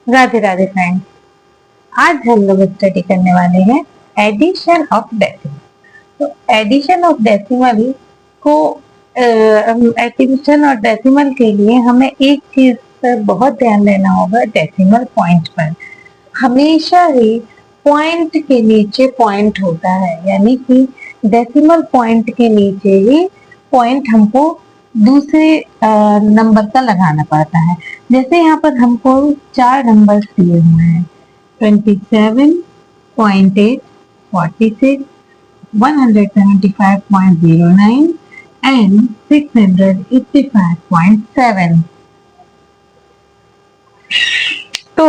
Radhe Radhe friends. आज हम लोग स्टडी करने वाले हैं एडिशन ऑफ डेसिमल। तो एडिशन ऑफ डेसिमल को एडिशन और डेसिमल के लिए हमें एक चीज पर बहुत ध्यान देना होगा, डेसिमल पॉइंट पर। हमेशा ही पॉइंट के नीचे पॉइंट होता है, यानी कि डेसिमल पॉइंट के नीचे ही पॉइंट हमको दूसरे नंबर का लगाना पड़ता है। जैसे यहाँ पर हमको 4 नंबर दिए हुए हैं, 27.8, 46, 175.09 एंड 685.7। तो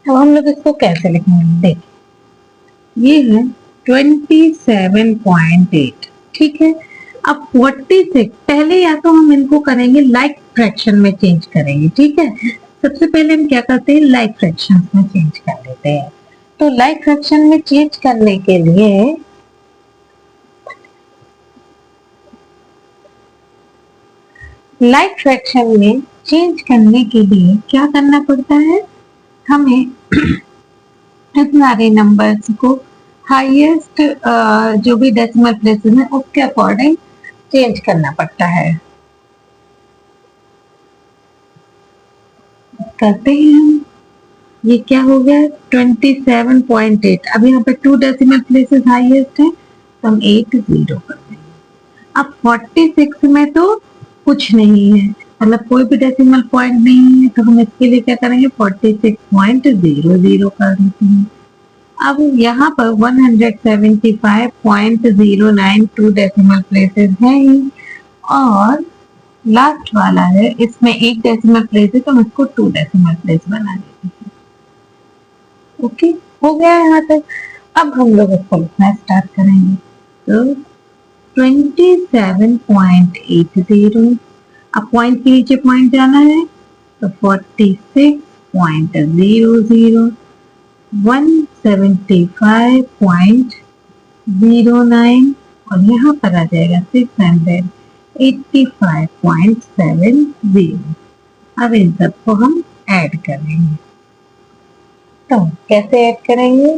अब हम लोग इसको कैसे लिखेंगे, देखिए ये है 27.8, ठीक है। अब 46 पहले या तो हम इनको करेंगे लाइक फ्रैक्शन में चेंज करेंगे, ठीक है। सबसे पहले हम क्या करते हैं, लाइक फ्रैक्शन में चेंज कर लेते हैं। तो लाइक फ्रैक्शन में चेंज करने के लिए क्या करना पड़ता है, हमें इस सारे नंबर्स को हाईएस्ट जो भी डेसिमल प्लेसेस हैं उसके अकॉर्डिंग चेंज करना पड़ता है। करते हैं हम, ये क्या हो गया 27.8। अब यहाँ पे 2 डेसिमल प्लेसेस हाईएस्ट है तो हम 8 0 कर देंगे। अब 46 में तो कुछ नहीं है, मतलब कोई भी डेसिमल पॉइंट नहीं है, तो हम इसके लिए क्या करेंगे 46.00 कर देते हैं। अब यहाँ पर 175.09 2 डेसिमल प्लेसेस हैं ही, और लास्ट वाला है इसमें 1 डेसिमल प्लेस है तो हम इसको 2 डेसिमल प्लेस बना देते हैं। ओके, हो गया यहाँ तक। अब हम लोग इसको लिखना स्टार्ट करेंगे। तो 27.80, अब पॉइंट के नीचे पॉइंट जाना है तो 46.00, 175.09 और यहाँ पर आ जाएगा 685.70। अब इन सबको हम ऐड करेंगे। तो कैसे ऐड करेंगे,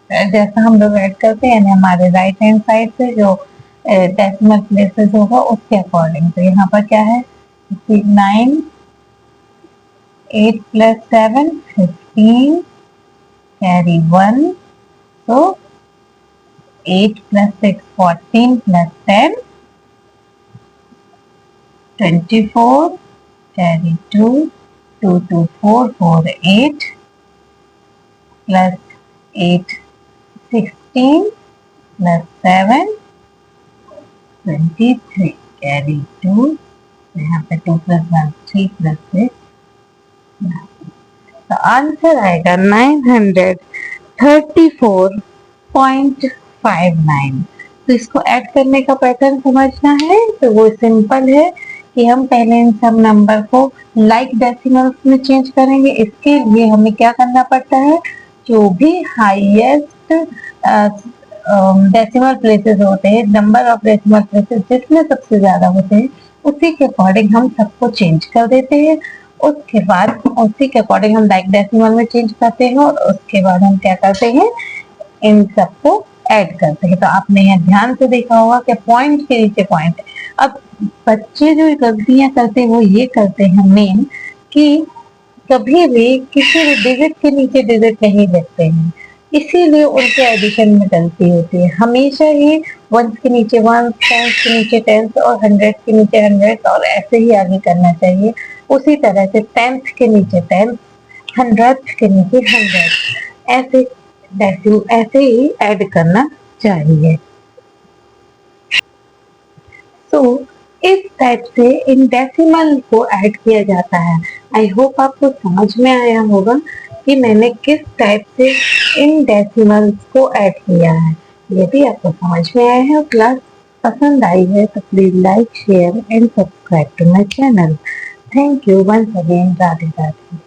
जैसा हम लोग ऐड करते हैं, यानी हमारे राइट हैंड साइड से जो डेसिमल प्लेसेस होगा उसके अकॉर्डिंग। तो यहाँ पर क्या है 9, 8 + 7 15, कैरी 1, तो 8 + 6 14 + 10 24, कैरी 2, 2 2 4 4 8 + 8 16 + 7 23, कैरी 2, यहाँ पे 2 + 1 3 + 6। तो आंसर आएगा 934.59। तो इसको ऐड करने का पैटर्न समझना है, तो वो सिंपल है कि हम पहले इन सब नंबर को लाइक डेसिमल्स में चेंज करेंगे। इसके लिए हमें क्या करना पड़ता है, जो भी हाईएस्ट डेसिमल प्लेसेस होते हैं, नंबर ऑफ डेसिमल प्लेसेस जिसमें सबसे ज्यादा होते हैं, उसी के अकॉर्डिंग हम सबको चेंज कर देते हैं। उसके बाद उसी के अकॉर्डिंग हम लाइक डेसिमल में चेंज करते हैं, और उसके बाद हम क्या करते हैं, इन सबको ऐड करते हैं। तो आपने यहाँ ध्यान से देखा होगा कि पॉइंट के नीचे पॉइंट। अब बच्चे जो गलतियां करते हैं वो ये करते हैं मेन, कि कभी भी किसी भी डिजिट के नीचे डिजिट नहीं लिखते हैं, इसीलिए उनके एडिशन में गलती होती है। हमेशा ही 1 के नीचे 1, 10 के नीचे 10 और 100 के नीचे 100 और ऐसे ही आगे करना चाहिए। उसी तरह से 10th के नीचे 10, 100th के नीचे 100, ऐसे ही ऐड करना चाहिए। तो इस टाइप से इन डेसिमल को ऐड किया जाता है। आई होप आपको समझ में आया होगा कि मैंने किस टाइप से इन डेसिमल्स को ऐड किया है। यदि आपको समझ में आया है और क्लास पसंद आई है तो please like, share and subscribe to my channel. Thank you once again. Radhe Radhe.